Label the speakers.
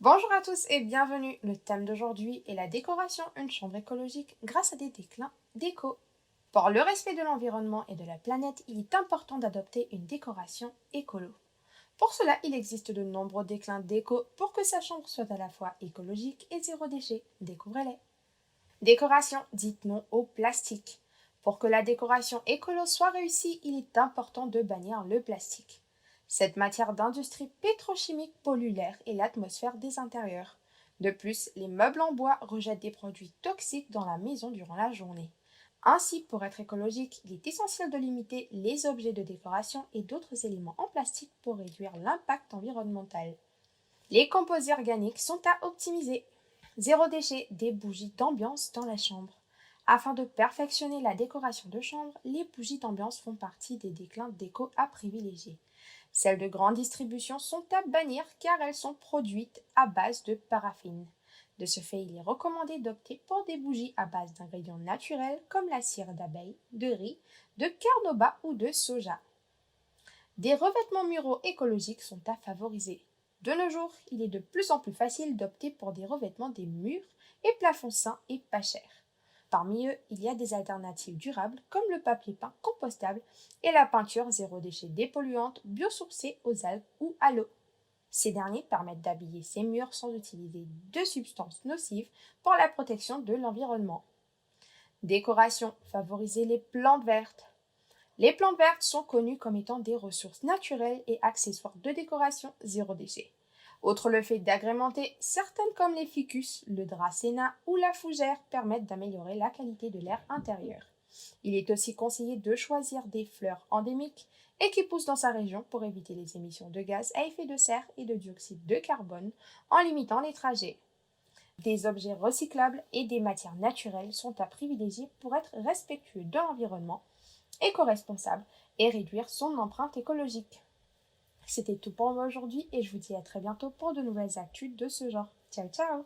Speaker 1: Bonjour à tous et bienvenue. Le thème d'aujourd'hui est la décoration, une chambre écologique grâce à des déclins déco. Pour le respect de l'environnement et de la planète, il est important d'adopter une décoration écolo. Pour cela, il existe de nombreux déclins déco pour que sa chambre soit à la fois écologique et zéro déchet. Découvrez-les. Décoration dite non au plastique. Pour que la décoration écolo soit réussie, il est important de bannir le plastique. Cette matière d'industrie pétrochimique pollue l'air et l'atmosphère des intérieurs. De plus, les meubles en bois rejettent des produits toxiques dans la maison durant la journée. Ainsi, pour être écologique, il est essentiel de limiter les objets de décoration et d'autres éléments en plastique pour réduire l'impact environnemental. Les composés organiques sont à optimiser. Zéro déchet, des bougies d'ambiance dans la chambre. Afin de perfectionner la décoration de chambre, les bougies d'ambiance font partie des déclins déco à privilégier. Celles de grande distribution sont à bannir car elles sont produites à base de paraffine. De ce fait, il est recommandé d'opter pour des bougies à base d'ingrédients naturels comme la cire d'abeille, de riz, de carnauba ou de soja. Des revêtements muraux écologiques sont à favoriser. De nos jours, il est de plus en plus facile d'opter pour des revêtements des murs et plafonds sains et pas chers. Parmi eux, il y a des alternatives durables comme le papier peint compostable et la peinture zéro déchet dépolluante biosourcée aux algues ou à l'eau. Ces derniers permettent d'habiller ces murs sans utiliser de substances nocives pour la protection de l'environnement. Décoration, favoriser les plantes vertes. Les plantes vertes sont connues comme étant des ressources naturelles et accessoires de décoration zéro déchet. Outre le fait d'agrémenter, certaines comme les ficus, le dracéna ou la fougère permettent d'améliorer la qualité de l'air intérieur. Il est aussi conseillé de choisir des fleurs endémiques et qui poussent dans sa région pour éviter les émissions de gaz à effet de serre et de dioxyde de carbone en limitant les trajets. Des objets recyclables et des matières naturelles sont à privilégier pour être respectueux de l'environnement, éco-responsable et réduire son empreinte écologique. C'était tout pour moi aujourd'hui et je vous dis à très bientôt pour de nouvelles actus de ce genre. Ciao ciao!